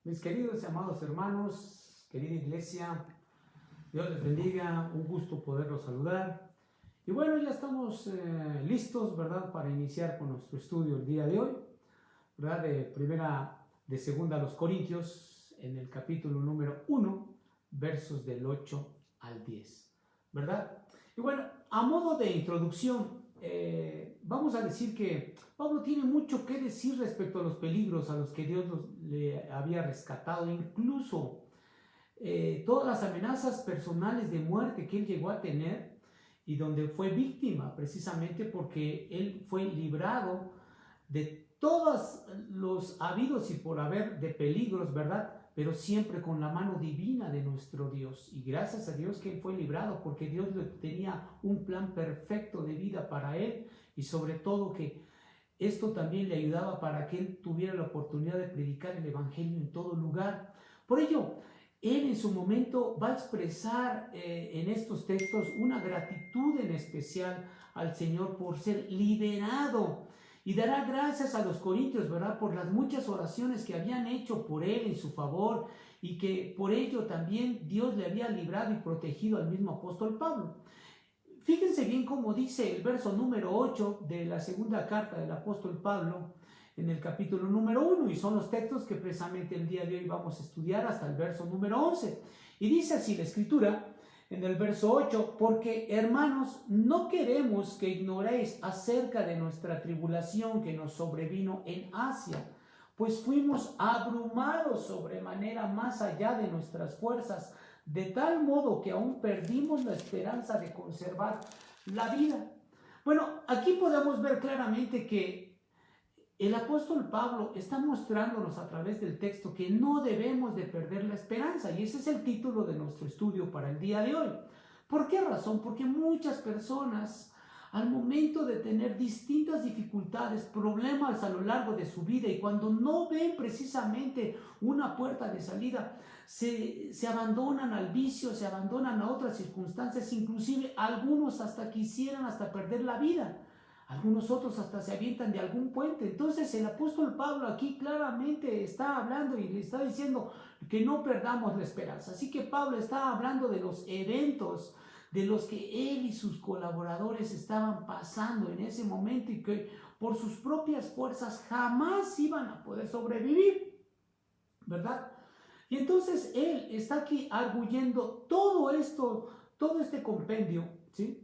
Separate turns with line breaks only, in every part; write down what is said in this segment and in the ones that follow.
Mis queridos y amados hermanos, querida iglesia, Dios les bendiga, un gusto poderlos saludar. Y bueno, ya estamos listos, ¿verdad?, para iniciar con nuestro estudio el día de hoy, ¿verdad?, de segunda a los Corintios, en el capítulo número 1, versos del 8 al 10, ¿verdad? Y bueno, a modo de introducción, vamos a decir que Pablo tiene mucho que decir respecto a los peligros a los que Dios le había rescatado, incluso todas las amenazas personales de muerte que él llegó a tener y donde fue víctima precisamente porque él fue librado de todos los habidos y por haber de peligros, ¿verdad? Pero siempre con la mano divina de nuestro Dios. Y gracias a Dios que él fue librado, porque Dios tenía un plan perfecto de vida para él, y sobre todo que esto también le ayudaba para que él tuviera la oportunidad de predicar el evangelio en todo lugar. Por ello, él en su momento va a expresar en estos textos una gratitud en especial al Señor por ser liberado. Y dará gracias a los corintios, ¿verdad?, por las muchas oraciones que habían hecho por él en su favor, y que por ello también Dios le había librado y protegido al mismo apóstol Pablo. Fíjense bien cómo dice el verso número 8 de la segunda carta del apóstol Pablo en el capítulo número 1, y son los textos que precisamente el día de hoy vamos a estudiar hasta el verso número 11. Y dice así la escritura en el verso 8: porque, hermanos, no queremos que ignoréis acerca de nuestra tribulación que nos sobrevino en Asia, pues fuimos abrumados sobremanera más allá de nuestras fuerzas, de tal modo que aún perdimos la esperanza de conservar la vida. Bueno, aquí podemos ver claramente que el apóstol Pablo está mostrándonos a través del texto que no debemos de perder la esperanza, y ese es el título de nuestro estudio para el día de hoy. ¿Por qué razón? Porque muchas personas, al momento de tener distintas dificultades, problemas a lo largo de su vida, y cuando no ven precisamente una puerta de salida, se abandonan al vicio, se abandonan a otras circunstancias, inclusive algunos hasta quisieran hasta perder la vida. Algunos otros hasta se avientan de algún puente. Entonces el apóstol Pablo aquí claramente está hablando y le está diciendo que no perdamos la esperanza. Así que Pablo está hablando de los eventos de los que él y sus colaboradores estaban pasando en ese momento, y que por sus propias fuerzas jamás iban a poder sobrevivir, ¿verdad? Y entonces él está aquí arguyendo todo esto, todo este compendio, ¿sí?,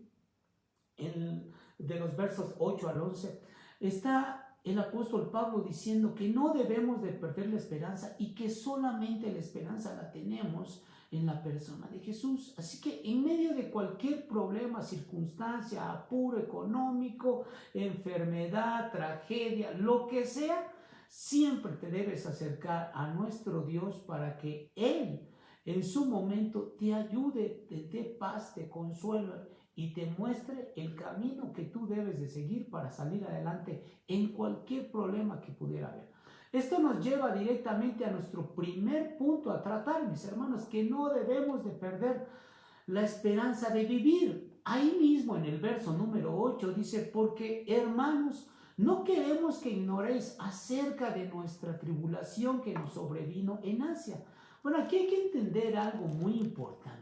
de los versos 8 al 11, está el apóstol Pablo diciendo que no debemos de perder la esperanza, y que solamente la esperanza la tenemos en la persona de Jesús. Así que en medio de cualquier problema, circunstancia, apuro económico, enfermedad, tragedia, lo que sea, siempre te debes acercar a nuestro Dios para que Él en su momento te ayude, te dé paz, te consuele y te muestre el camino que tú debes de seguir para salir adelante en cualquier problema que pudiera haber. Esto nos lleva directamente a nuestro primer punto a tratar, mis hermanos, que no debemos de perder la esperanza de vivir. Ahí mismo en el verso número 8 dice: porque, hermanos, no queremos que ignoréis acerca de nuestra tribulación que nos sobrevino en Asia. Bueno, aquí hay que entender algo muy importante.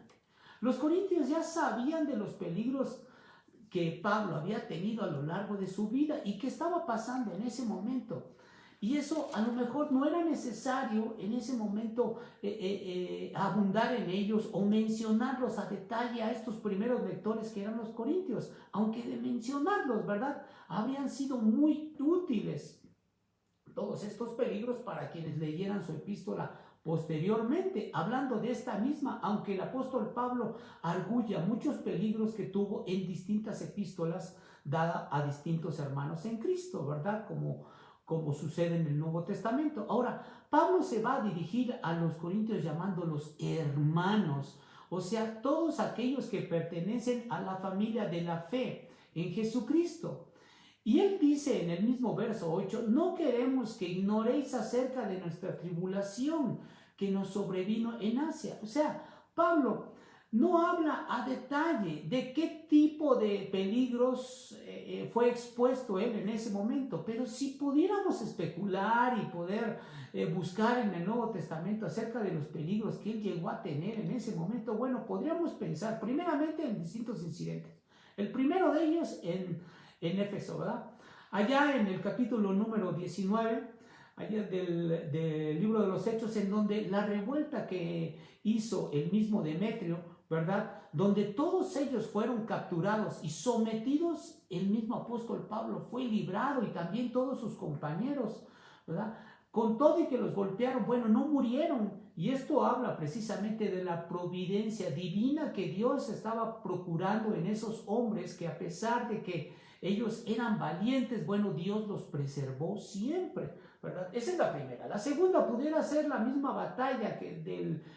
Los corintios ya sabían de los peligros que Pablo había tenido a lo largo de su vida y que estaba pasando en ese momento. Y eso a lo mejor no era necesario en ese momento abundar en ellos o mencionarlos a detalle a estos primeros lectores que eran los corintios, aunque de mencionarlos, ¿verdad?, habrían sido muy útiles todos estos peligros para quienes leyeran su epístola posteriormente, hablando de esta misma, aunque el apóstol Pablo arguya muchos peligros que tuvo en distintas epístolas dadas a distintos hermanos en Cristo, ¿verdad?, como sucede en el Nuevo Testamento. Ahora, Pablo se va a dirigir a los corintios llamándolos hermanos, o sea, todos aquellos que pertenecen a la familia de la fe en Jesucristo. Y él dice en el mismo verso 8: no queremos que ignoréis acerca de nuestra tribulación que nos sobrevino en Asia. O sea, Pablo no habla a detalle de qué tipo de peligros fue expuesto él en ese momento, pero si pudiéramos especular y poder buscar en el Nuevo Testamento acerca de los peligros que él llegó a tener en ese momento, bueno, podríamos pensar primeramente en distintos incidentes. El primero de ellos en Éfeso, ¿verdad? Allá en el capítulo número 19, allá del libro de los Hechos, en donde la revuelta que hizo el mismo Demetrio, ¿verdad? Donde todos ellos fueron capturados y sometidos, el mismo apóstol Pablo fue librado y también todos sus compañeros, ¿verdad? Con todo y que los golpearon, bueno, no murieron. Y esto habla precisamente de la providencia divina que Dios estaba procurando en esos hombres, que a pesar de que ellos eran valientes, bueno, Dios los preservó siempre, ¿verdad? Esa es la primera. La segunda pudiera ser la misma batalla que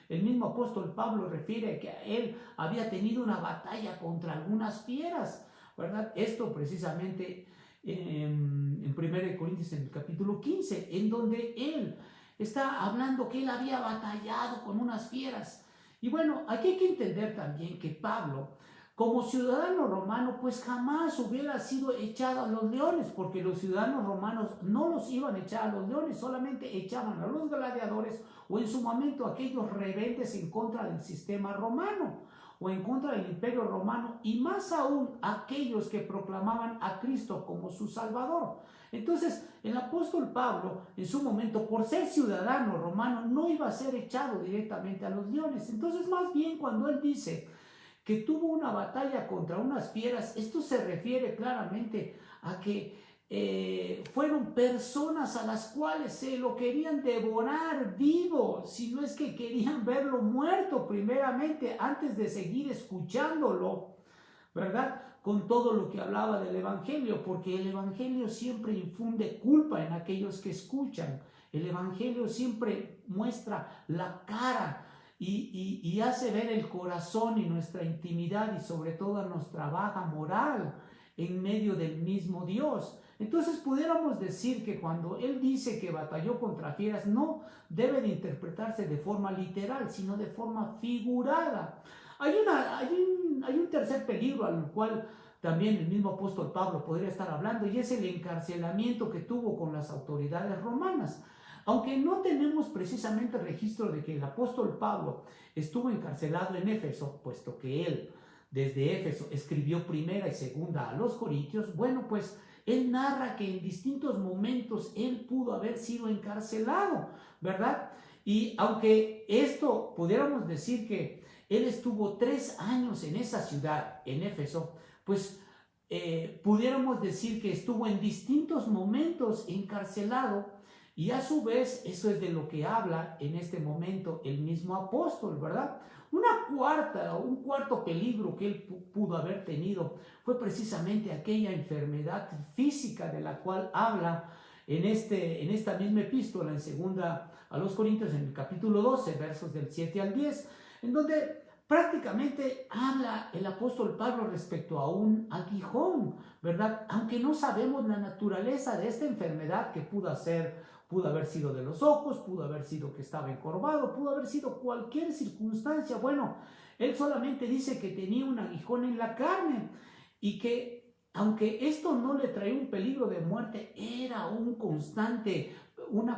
el mismo apóstol Pablo refiere, que él había tenido una batalla contra algunas fieras, ¿verdad? Esto precisamente en 1 Corintios en el capítulo 15, en donde él está hablando que él había batallado con unas fieras. Y bueno, aquí hay que entender también que Pablo, como ciudadano romano, pues jamás hubiera sido echado a los leones, porque los ciudadanos romanos no los iban a echar a los leones, solamente echaban a los gladiadores o en su momento aquellos rebeldes en contra del sistema romano o en contra del imperio romano, y más aún aquellos que proclamaban a Cristo como su Salvador. Entonces, el apóstol Pablo, en su momento, por ser ciudadano romano, no iba a ser echado directamente a los leones. Entonces, más bien, cuando él dice que tuvo una batalla contra unas fieras, esto se refiere claramente a que fueron personas a las cuales se lo querían devorar vivo, si no es que querían verlo muerto primeramente antes de seguir escuchándolo, ¿verdad? Con todo lo que hablaba del Evangelio, porque el Evangelio siempre infunde culpa en aquellos que escuchan. El Evangelio siempre muestra la cara y hace ver el corazón y nuestra intimidad y sobre todo nuestra baja moral en medio del mismo Dios. Entonces pudiéramos decir que cuando él dice que batalló contra fieras, no debe de interpretarse de forma literal, sino de forma figurada. Hay un tercer peligro al cual también el mismo apóstol Pablo podría estar hablando, y es el encarcelamiento que tuvo con las autoridades romanas. Aunque no tenemos precisamente registro de que el apóstol Pablo estuvo encarcelado en Éfeso, puesto que él desde Éfeso escribió primera y segunda a los Corintios, bueno, pues él narra que en distintos momentos él pudo haber sido encarcelado, ¿verdad? Y aunque esto pudiéramos decir que él estuvo 3 años en esa ciudad, en Éfeso, pues pudiéramos decir que estuvo en distintos momentos encarcelado, y a su vez eso es de lo que habla en este momento el mismo apóstol, ¿verdad? Un cuarto peligro que él pudo haber tenido fue precisamente aquella enfermedad física de la cual habla en esta misma epístola, en segunda a los Corintios, en el capítulo 12, versos del 7 al 10, en donde prácticamente habla el apóstol Pablo respecto a un aguijón, ¿verdad? Aunque no sabemos la naturaleza de esta enfermedad, que pudo haber sido de los ojos, pudo haber sido que estaba encorvado, pudo haber sido cualquier circunstancia. Bueno, él solamente dice que tenía un aguijón en la carne y que aunque esto no le traía un peligro de muerte, era una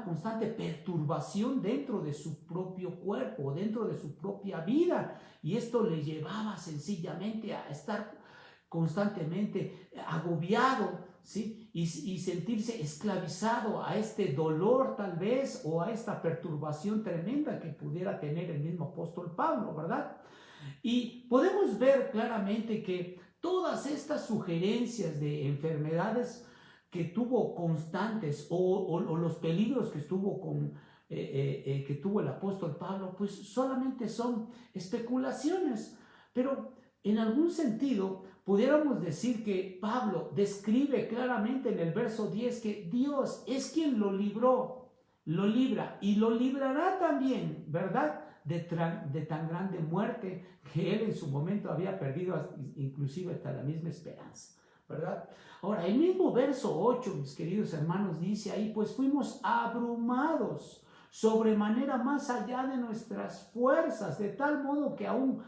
constante perturbación dentro de su propio cuerpo, dentro de su propia vida, y esto le llevaba sencillamente a estar constantemente agobiado, ¿sí? Y sentirse esclavizado a este dolor tal vez, o a esta perturbación tremenda que pudiera tener el mismo apóstol Pablo, ¿verdad? Y podemos ver claramente que todas estas sugerencias de enfermedades que tuvo constantes, o los peligros que que tuvo el apóstol Pablo, pues solamente son especulaciones, pero en algún sentido pudiéramos decir que Pablo describe claramente en el verso 10 que Dios es quien lo libró, lo libra y lo librará también, ¿verdad? De tan grande muerte que él en su momento había perdido inclusive hasta la misma esperanza, ¿verdad? Ahora, el mismo verso 8, mis queridos hermanos, dice ahí, pues fuimos abrumados sobremanera más allá de nuestras fuerzas, de tal modo que aún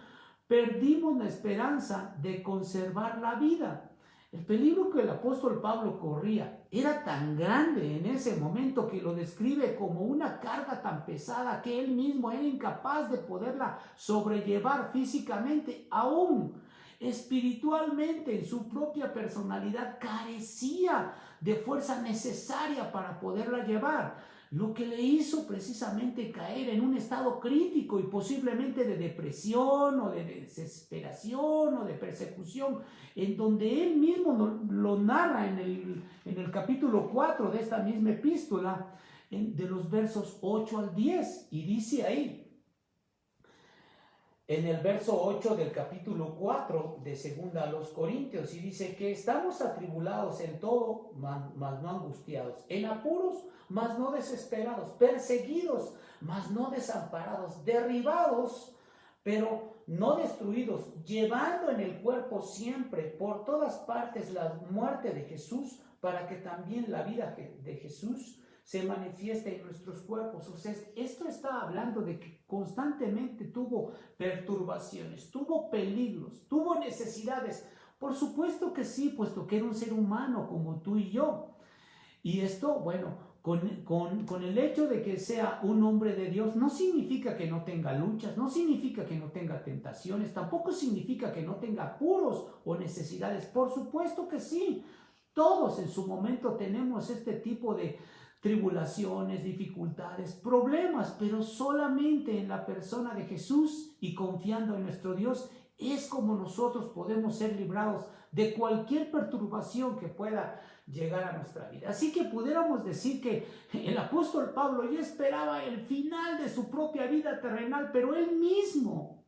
perdimos la esperanza de conservar la vida. El peligro que el apóstol Pablo corría era tan grande en ese momento que lo describe como una carga tan pesada que él mismo era incapaz de poderla sobrellevar físicamente, aún espiritualmente en su propia personalidad carecía de fuerza necesaria para poderla llevar, lo que le hizo precisamente caer en un estado crítico y posiblemente de depresión o de desesperación o de persecución, en donde él mismo lo narra en el capítulo 4 de esta misma epístola, de los versos 8 al 10, y dice ahí, en el verso 8 del capítulo 4 de segunda a los Corintios, y dice que estamos atribulados en todo, mas no angustiados, en apuros, mas no desesperados, perseguidos, mas no desamparados, derribados, pero no destruidos, llevando en el cuerpo siempre, por todas partes, la muerte de Jesús, para que también la vida de Jesús se manifieste en nuestros cuerpos. O sea, esto está hablando de que constantemente tuvo perturbaciones, tuvo peligros, tuvo necesidades. Por supuesto que sí, puesto que era un ser humano como tú y yo. Y esto, bueno, con el hecho de que sea un hombre de Dios, no significa que no tenga luchas, no significa que no tenga tentaciones, tampoco significa que no tenga apuros o necesidades. Por supuesto que sí. Todos en su momento tenemos este tipo de tribulaciones, dificultades, problemas, pero solamente en la persona de Jesús y confiando en nuestro Dios es como nosotros podemos ser librados de cualquier perturbación que pueda llegar a nuestra vida. Así que pudiéramos decir que el apóstol Pablo ya esperaba el final de su propia vida terrenal, pero él mismo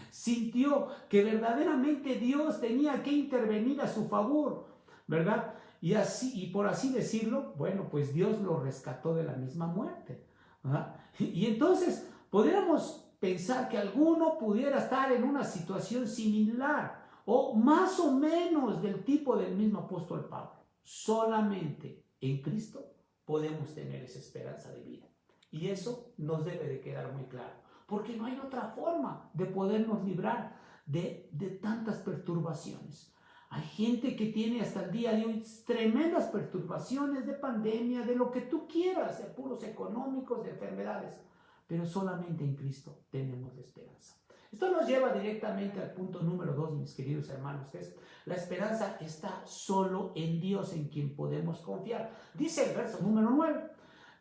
sintió que verdaderamente Dios tenía que intervenir a su favor, ¿verdad? Y así, y por así decirlo, bueno, pues Dios lo rescató de la misma muerte, ¿verdad? Y entonces podríamos pensar que alguno pudiera estar en una situación similar o más o menos del tipo del mismo apóstol Pablo. Solamente en Cristo podemos tener esa esperanza de vida. Y eso nos debe de quedar muy claro, porque no hay otra forma de podernos librar de tantas perturbaciones. Hay gente que tiene hasta el día de hoy tremendas perturbaciones de pandemia, de lo que tú quieras, de apuros económicos, de enfermedades, pero solamente en Cristo tenemos la esperanza. Esto nos lleva directamente al punto número 2, mis queridos hermanos, que es la esperanza está solo en Dios, en quien podemos confiar. Dice el verso número 9,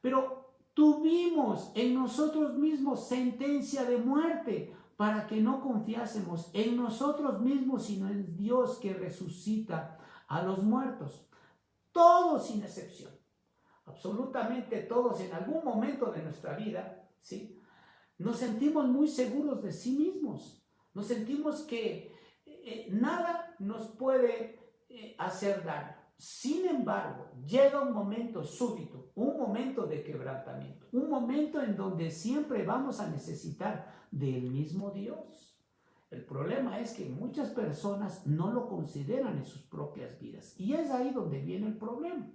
pero tuvimos en nosotros mismos sentencia de muerte, para que no confiásemos en nosotros mismos, sino en Dios que resucita a los muertos. Todos sin excepción, absolutamente todos en algún momento de nuestra vida, ¿sí?, nos sentimos muy seguros de sí mismos. Nos sentimos que nada nos puede hacer daño. Sin embargo, llega un momento súbito, un momento de quebrantamiento, un momento en donde siempre vamos a necesitar del mismo Dios. El problema es que muchas personas no lo consideran en sus propias vidas y es ahí donde viene el problema.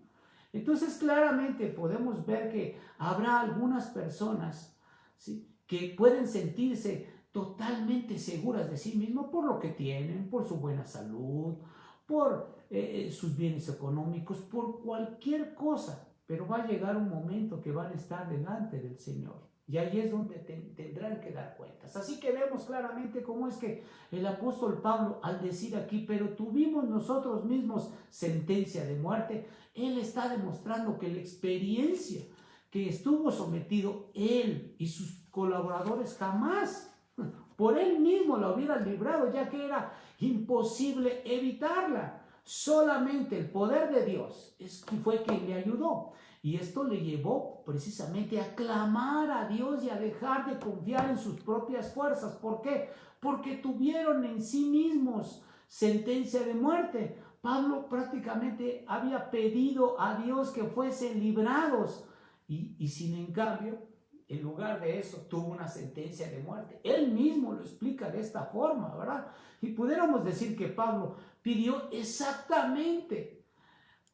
Entonces, claramente podemos ver que habrá algunas personas, ¿sí?, que pueden sentirse totalmente seguras de sí mismos por lo que tienen, por su buena salud, por sus bienes económicos, por cualquier cosa, pero va a llegar un momento que van a estar delante del Señor y ahí es donde tendrán que dar cuentas. Así que vemos claramente cómo es que el apóstol Pablo, al decir aquí, pero tuvimos nosotros mismos sentencia de muerte, él está demostrando que la experiencia que estuvo sometido él y sus colaboradores jamás por él mismo la hubieran librado, ya que era imposible evitarla. Solamente el poder de Dios fue quien le ayudó. Y esto le llevó precisamente a clamar a Dios y a dejar de confiar en sus propias fuerzas. ¿Por qué? Porque tuvieron en sí mismos sentencia de muerte. Pablo prácticamente había pedido a Dios que fuesen librados y sin en cambio, en lugar de eso, tuvo una sentencia de muerte. Él mismo lo explica de esta forma, ¿verdad? Y pudiéramos decir que Pablo pidió exactamente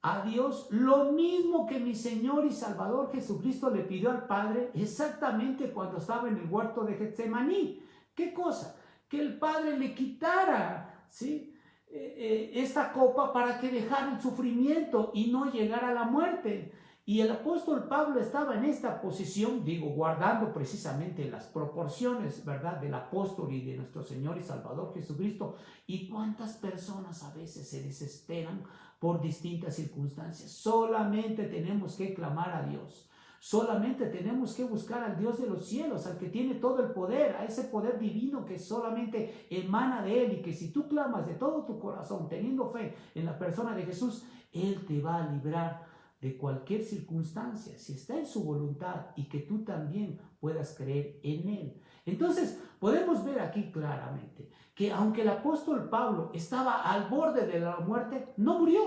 a Dios lo mismo que mi Señor y Salvador Jesucristo le pidió al Padre exactamente cuando estaba en el huerto de Getsemaní. ¿Qué cosa? que el Padre le quitara, ¿sí? Esta copa para que dejara el sufrimiento y no llegara a la muerte. Y el apóstol Pablo estaba en esta posición, digo, guardando precisamente las proporciones, ¿verdad?, del apóstol y de nuestro Señor y Salvador Jesucristo. ¿Y cuántas personas a veces se desesperan por distintas circunstancias? Solamente tenemos que clamar a Dios. Solamente tenemos que buscar al Dios de los cielos, al que tiene todo el poder, a ese poder divino que solamente emana de Él, y que si tú clamas de todo tu corazón, teniendo fe en la persona de Jesús, Él te va a librar de cualquier circunstancia, si está en su voluntad, y que tú también puedas creer en Él. Entonces, podemos ver aquí claramente que aunque el apóstol Pablo estaba al borde de la muerte, no murió,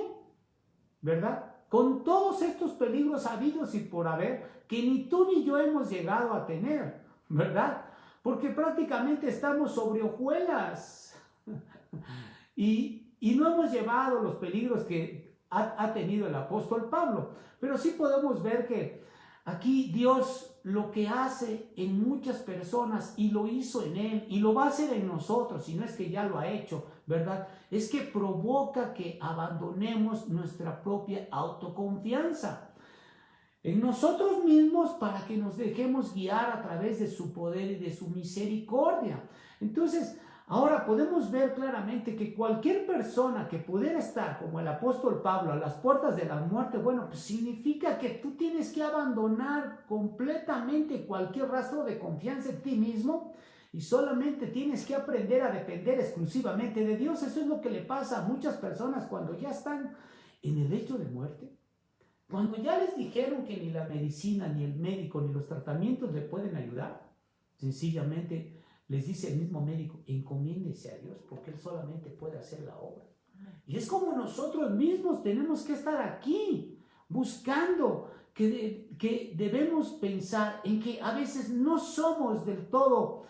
¿verdad? Con todos estos peligros habidos y por haber, que ni tú ni yo hemos llegado a tener, ¿verdad? Porque prácticamente estamos sobre hojuelas y no hemos llevado los peligros que ha tenido el apóstol Pablo. Pero sí podemos ver que aquí Dios lo que hace en muchas personas, y lo hizo en Él, y lo va a hacer en nosotros, si no es que ya lo ha hecho, ¿verdad?, es que provoca que abandonemos nuestra propia autoconfianza en nosotros mismos para que nos dejemos guiar a través de su poder y de su misericordia. Entonces, ahora podemos ver claramente que cualquier persona que pudiera estar, como el apóstol Pablo, a las puertas de la muerte, bueno, pues significa que tú tienes que abandonar completamente cualquier rastro de confianza en ti mismo, y solamente tienes que aprender a depender exclusivamente de Dios. Eso es lo que le pasa a muchas personas cuando ya están en el lecho de muerte. Cuando ya les dijeron que ni la medicina, ni el médico, ni los tratamientos le pueden ayudar, sencillamente les dice el mismo médico: encomiéndese a Dios, porque Él solamente puede hacer la obra. Y es como nosotros mismos tenemos que estar aquí, buscando que debemos pensar en que a veces no somos del todo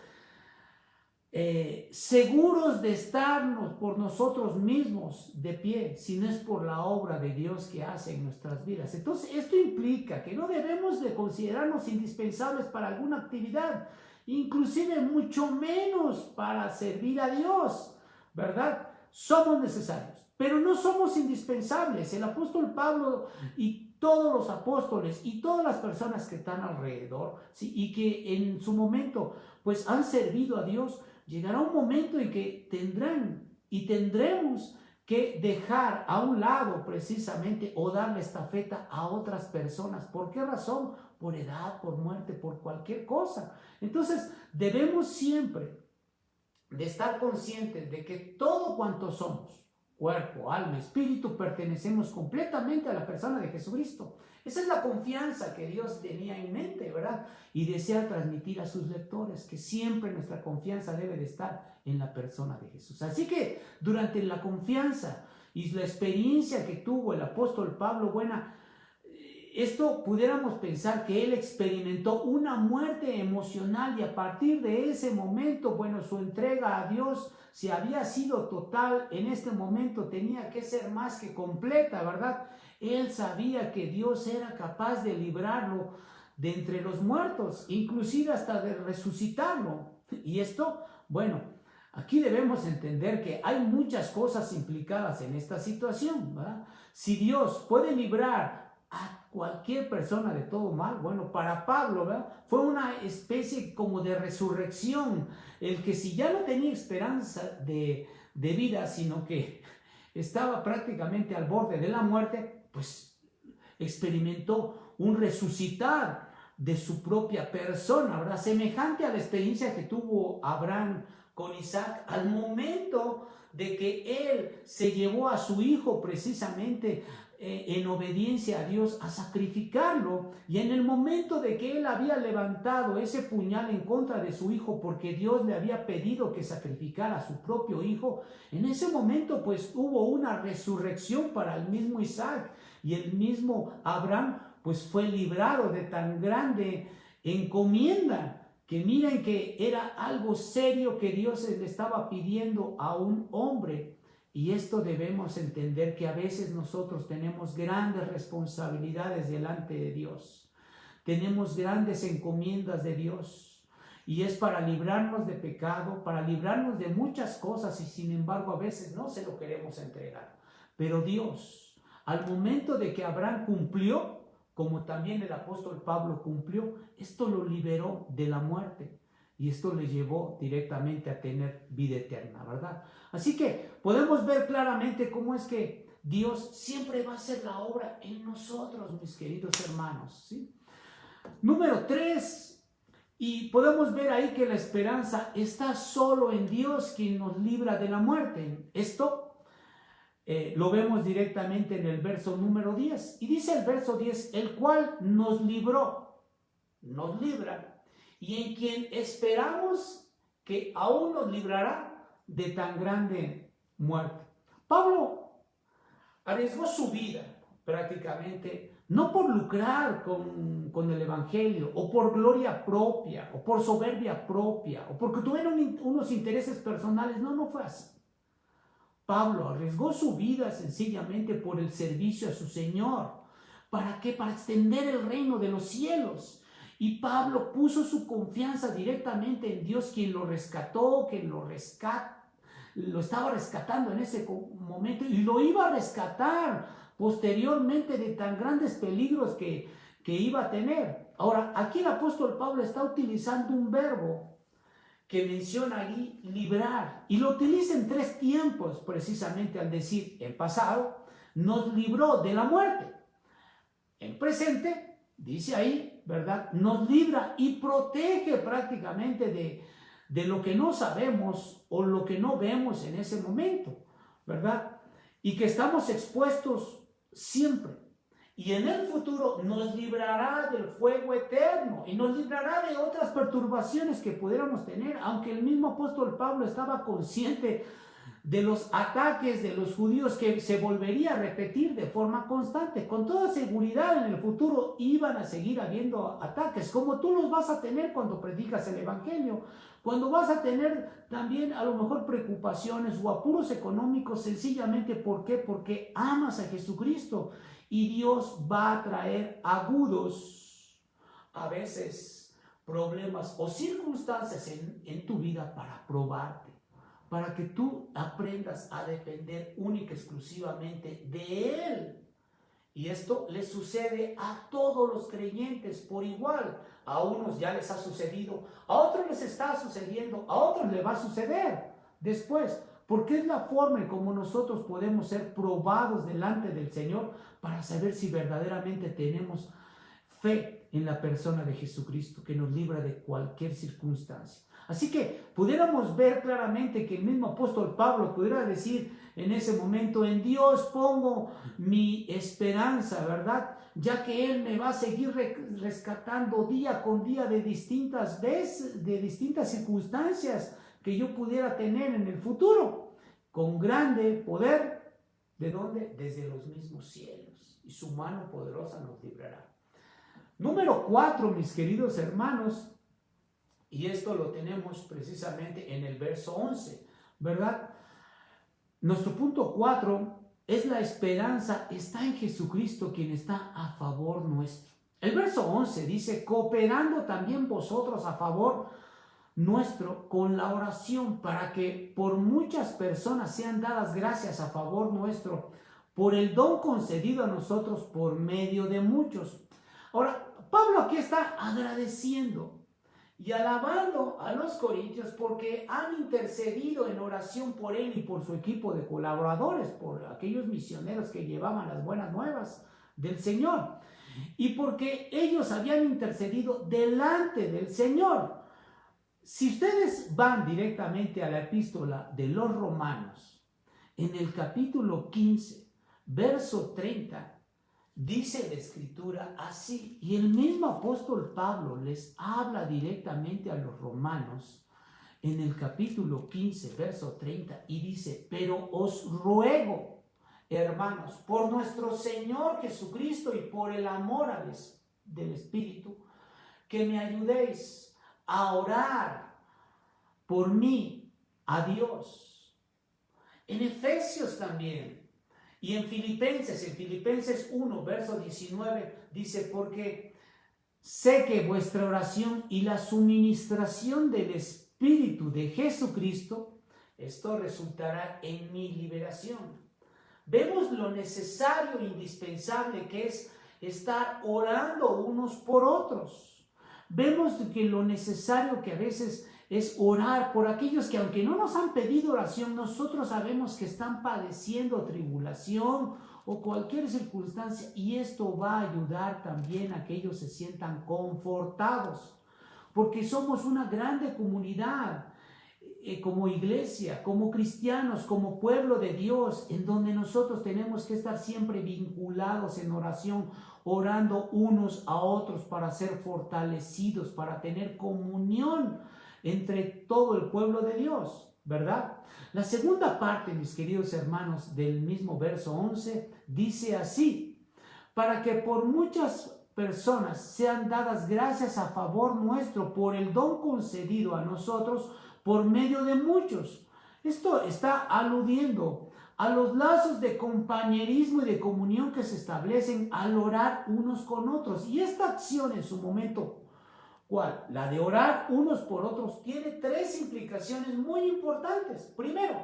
seguros de estarnos por nosotros mismos de pie, si no es por la obra de Dios que hace en nuestras vidas. Entonces, esto implica que no debemos de considerarnos indispensables para alguna actividad, inclusive mucho menos para servir a Dios, ¿verdad? Somos necesarios, pero no somos indispensables. El apóstol Pablo y todos los apóstoles y todas las personas que están alrededor, ¿sí?, y que en su momento pues han servido a Dios, llegará un momento en que tendremos que dejar a un lado precisamente, o darle estafeta a otras personas. ¿Por qué razón? Por edad, por muerte, por cualquier cosa. Entonces debemos siempre de estar conscientes de que todo cuanto somos, cuerpo, alma, espíritu, pertenecemos completamente a la persona de Jesucristo. Esa es la confianza que Dios tenía en mente, ¿verdad? Y desea transmitir a sus lectores, que siempre nuestra confianza debe de estar en la persona de Jesús. Así que durante la confianza y la experiencia que tuvo el apóstol Pablo, esto pudiéramos pensar que él experimentó una muerte emocional, y a partir de ese momento, su entrega a Dios, si había sido total, en este momento tenía que ser más que completa, ¿verdad? Él sabía que Dios era capaz de librarlo de entre los muertos, inclusive hasta de resucitarlo. Y esto, aquí debemos entender que hay muchas cosas implicadas en esta situación, ¿verdad? Si Dios puede librar a cualquier persona de todo mal, para Pablo, ¿verdad?, fue una especie como de resurrección, el que si ya no tenía esperanza de vida, sino que estaba prácticamente al borde de la muerte, pues experimentó un resucitar de su propia persona, ¿verdad?, semejante a la experiencia que tuvo Abraham con Isaac al momento de que él se llevó a su hijo precisamente en obediencia a Dios a sacrificarlo, y en el momento de que él había levantado ese puñal en contra de su hijo porque Dios le había pedido que sacrificara a su propio hijo, en ese momento pues hubo una resurrección para el mismo Isaac, y el mismo Abraham pues fue librado de tan grande encomienda, que miren que era algo serio que Dios le estaba pidiendo a un hombre. Y esto debemos entender, que a veces nosotros tenemos grandes responsabilidades delante de Dios. Tenemos grandes encomiendas de Dios. y es para librarnos de pecado, para librarnos de muchas cosas, y sin embargo a veces no se lo queremos entregar. Pero Dios, al momento de que Abraham cumplió, como también el apóstol Pablo cumplió, esto lo liberó de la muerte y esto le llevó directamente a tener vida eterna, ¿verdad? Así que podemos ver claramente cómo es que Dios siempre va a hacer la obra en nosotros, mis queridos hermanos, ¿sí? Número 3, y podemos ver ahí que la esperanza está solo en Dios, quien nos libra de la muerte. Esto lo vemos directamente en el verso número 10. Y dice el verso 10, el cual nos libró, nos libra, y en quien esperamos que aún nos librará de tan grande muerte. Pablo arriesgó su vida prácticamente, no por lucrar con el evangelio, o por gloria propia, o por soberbia propia, o porque tuvieron unos intereses personales. No, no fue así. Pablo arriesgó su vida sencillamente por el servicio a su Señor. ¿Para qué? Para extender el reino de los cielos. Y Pablo puso su confianza directamente en Dios, quien lo rescató, quien lo estaba rescatando en ese momento y lo iba a rescatar posteriormente de tan grandes peligros que iba a tener. Ahora, aquí el apóstol Pablo está utilizando un verbo que menciona ahí librar, y lo utiliza en 3 tiempos, precisamente al decir en pasado, nos libró de la muerte. En presente, dice ahí, ¿verdad? Nos libra y protege prácticamente de lo que no sabemos o lo que no vemos en ese momento, ¿verdad? Y que estamos expuestos siempre. Y en el futuro nos librará del fuego eterno y nos librará de otras perturbaciones que pudiéramos tener, aunque el mismo apóstol Pablo estaba consciente de los ataques de los judíos que se volvería a repetir de forma constante. Con toda seguridad en el futuro iban a seguir habiendo ataques, como tú los vas a tener cuando predicas el evangelio, cuando vas a tener también a lo mejor preocupaciones o apuros económicos, sencillamente ¿por qué? Porque amas a Jesucristo. Y Dios va a traer agudos, a veces, problemas o circunstancias en tu vida para probarte, para que tú aprendas a depender única y exclusivamente de Él. Y esto le sucede a todos los creyentes por igual. A unos ya les ha sucedido, a otros les está sucediendo, a otros les va a suceder después. Porque es la forma en cómo nosotros podemos ser probados delante del Señor para saber si verdaderamente tenemos fe en la persona de Jesucristo, que nos libra de cualquier circunstancia. Así que pudiéramos ver claramente que el mismo apóstol Pablo pudiera decir en ese momento: en Dios pongo mi esperanza, ¿verdad? Ya que Él me va a seguir rescatando día con día de distintas veces, de distintas circunstancias que yo pudiera tener en el futuro, con grande poder. ¿De dónde? Desde los mismos cielos, y su mano poderosa nos librará. Número 4, mis queridos hermanos, y esto lo tenemos precisamente en el verso 11, ¿verdad? Nuestro punto 4 es: la esperanza está en Jesucristo, quien está a favor nuestro. El verso 11 dice: cooperando también vosotros a favor nuestro con la oración, para que por muchas personas sean dadas gracias a favor nuestro, por el don concedido a nosotros por medio de muchos. Ahora, Pablo aquí está agradeciendo y alabando a los corintios porque han intercedido en oración por él y por su equipo de colaboradores, por aquellos misioneros que llevaban las buenas nuevas del Señor, y porque ellos habían intercedido delante del Señor. Si ustedes van directamente a la epístola de los Romanos, en el capítulo 15, verso 30, dice la escritura así, y el mismo apóstol Pablo les habla directamente a los romanos en el capítulo 15, verso 30, y dice: pero os ruego, hermanos, por nuestro Señor Jesucristo y por el amor del Espíritu, que me ayudéis a orar por mí a Dios. En Efesios también, y en Filipenses 1, verso 19, dice: porque sé que vuestra oración y la suministración del Espíritu de Jesucristo, esto resultará en mi liberación. Vemos lo necesario e indispensable que es estar orando unos por otros. Vemos que lo necesario que a veces es orar por aquellos que, aunque no nos han pedido oración, nosotros sabemos que están padeciendo tribulación o cualquier circunstancia, y esto va a ayudar también a que ellos se sientan confortados, porque somos una grande comunidad, como iglesia, como cristianos, como pueblo de Dios, en donde nosotros tenemos que estar siempre vinculados en oración, orando unos a otros para ser fortalecidos, para tener comunión entre todo el pueblo de Dios, ¿verdad? La segunda parte, mis queridos hermanos, del mismo verso 11, dice así: para que por muchas personas sean dadas gracias a favor nuestro por el don concedido a nosotros por medio de muchos. Esto está aludiendo a los lazos de compañerismo y de comunión que se establecen al orar unos con otros. Y esta acción en su momento, ¿cuál? La de orar unos por otros, tiene tres implicaciones muy importantes. Primero,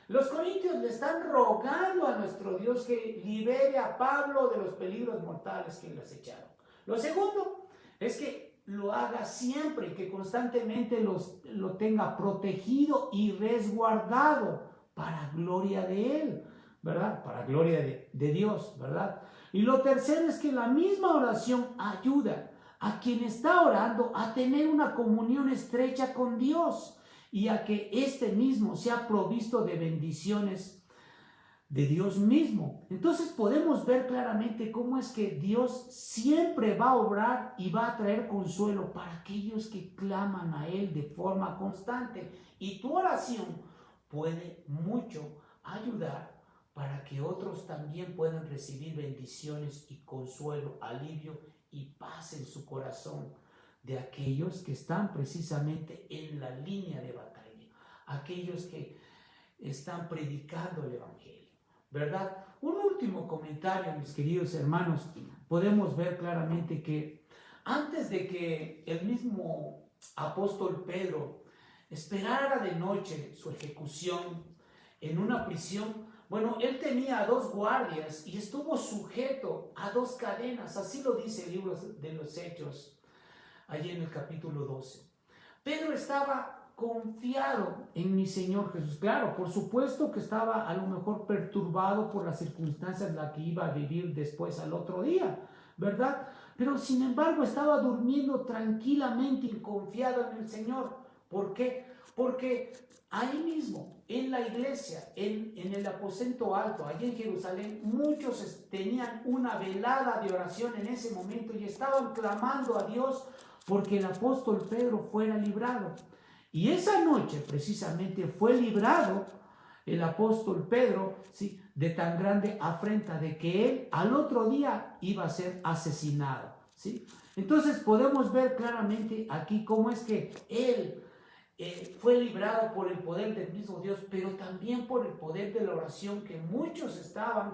los corintios le están rogando a nuestro Dios que libere a Pablo de los peligros mortales que le acecharon. Lo segundo es que lo haga siempre, que constantemente lo tenga protegido y resguardado para gloria de Él, ¿verdad? Para gloria de Dios, ¿verdad? Y lo tercero es que la misma oración ayuda a quien está orando a tener una comunión estrecha con Dios y a que éste mismo sea provisto de bendiciones de Dios mismo. Entonces podemos ver claramente cómo es que Dios siempre va a obrar y va a traer consuelo para aquellos que claman a Él de forma constante. Y tu oración puede mucho ayudar para que otros también puedan recibir bendiciones y consuelo, alivio y paz en su corazón de aquellos que están precisamente en la línea de batalla, aquellos que están predicando el Evangelio, ¿verdad? Un último comentario, mis queridos hermanos. Podemos ver claramente que antes de que el mismo apóstol Pedro esperara de noche su ejecución en una prisión, bueno, él tenía 2 guardias y estuvo sujeto a 2 cadenas, así lo dice el libro de los Hechos, allí en el capítulo 12. Pedro estaba confiado en mi Señor Jesús. Claro, por supuesto que estaba a lo mejor perturbado por las circunstancias en las que iba a vivir después al otro día, ¿verdad? Pero sin embargo estaba durmiendo tranquilamente y confiado en el Señor. ¿Por qué? Porque ahí mismo, en la iglesia, en el aposento alto, allí en Jerusalén, muchos tenían una velada de oración en ese momento y estaban clamando a Dios porque el apóstol Pedro fuera librado. Y esa noche precisamente fue librado el apóstol Pedro, ¿sí?, de tan grande afrenta de que él al otro día iba a ser asesinado, ¿sí? Entonces podemos ver claramente aquí cómo es que él fue librado por el poder del mismo Dios, pero también por el poder de la oración que muchos estaban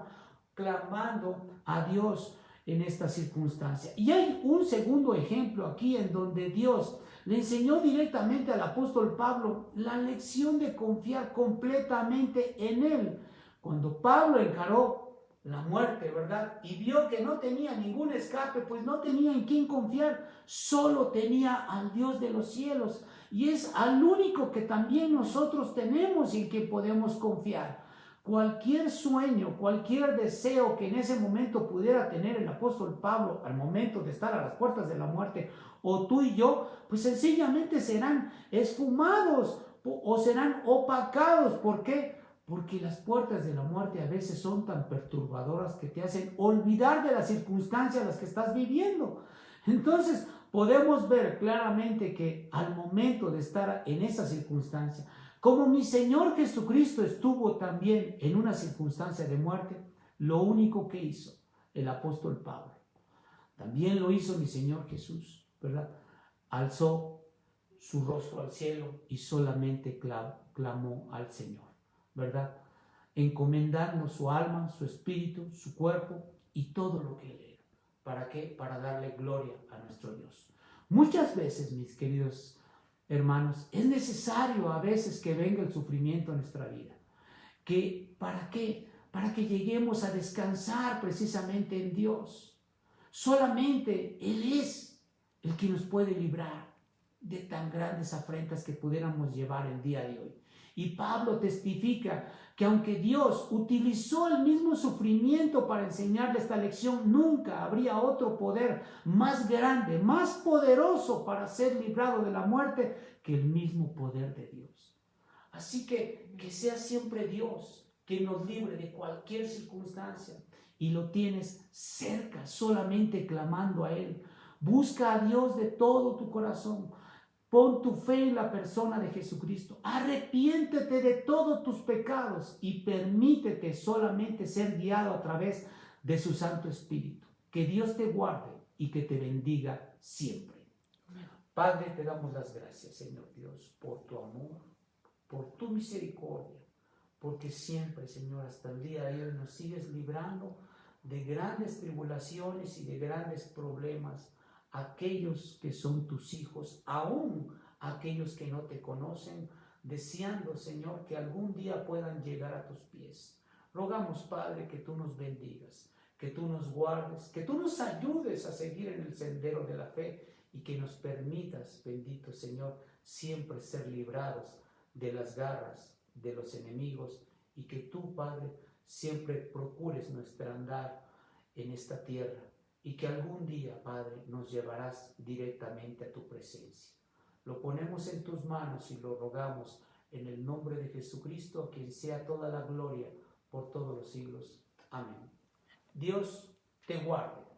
clamando a Dios en esta circunstancia. Y hay un segundo ejemplo aquí en donde Dios le enseñó directamente al apóstol Pablo la lección de confiar completamente en él. Cuando Pablo encaró la muerte, ¿verdad?, y vio que no tenía ningún escape, pues no tenía en quién confiar, solo tenía al Dios de los cielos, y es al único que también nosotros tenemos y en que podemos confiar. Cualquier sueño, cualquier deseo que en ese momento pudiera tener el apóstol Pablo al momento de estar a las puertas de la muerte, o tú y yo, pues sencillamente serán esfumados o serán opacados. ¿Por qué? Porque las puertas de la muerte a veces son tan perturbadoras que te hacen olvidar de las circunstancias en las que estás viviendo. Entonces podemos ver claramente que al momento de estar en esa circunstancia, como mi Señor Jesucristo estuvo también en una circunstancia de muerte, lo único que hizo el apóstol Pablo, también lo hizo mi Señor Jesús, ¿verdad? Alzó su rostro al cielo y solamente clamó al Señor, ¿verdad? Encomendando su alma, su espíritu, su cuerpo y todo lo que él era ¿Para qué? Para darle gloria a nuestro Dios. Muchas veces, mis queridos hermanos, es necesario a veces que venga el sufrimiento a nuestra vida. ¿Para qué? Para que lleguemos a descansar precisamente en Dios. Solamente Él es el que nos puede librar de tan grandes afrentas que pudiéramos llevar el día de hoy. Y Pablo testifica que aunque Dios utilizó el mismo sufrimiento para enseñarle esta lección, nunca habría otro poder más grande, más poderoso para ser librado de la muerte que el mismo poder de Dios. Así que sea siempre Dios que nos libre de cualquier circunstancia, y lo tienes cerca, solamente clamando a Él. Busca a Dios de todo tu corazón. Pon tu fe en la persona de Jesucristo. Arrepiéntete de todos tus pecados y permítete solamente ser guiado a través de su Santo Espíritu. Que Dios te guarde y que te bendiga siempre. Padre, te damos las gracias, Señor Dios, por tu amor, por tu misericordia, porque siempre, Señor, hasta el día de hoy nos sigues librando de grandes tribulaciones y de grandes problemas, aquellos que son tus hijos, aún aquellos que no te conocen, deseando, Señor, que algún día puedan llegar a tus pies. Rogamos, Padre, que tú nos bendigas, que tú nos guardes, que tú nos ayudes a seguir en el sendero de la fe y que nos permitas, bendito Señor, siempre ser librados de las garras de los enemigos, y que tú, Padre, siempre procures nuestro andar en esta tierra, y que algún día, Padre, nos llevarás directamente a tu presencia. Lo ponemos en tus manos y lo rogamos en el nombre de Jesucristo, a quien sea toda la gloria por todos los siglos. Amén. Dios te guarde.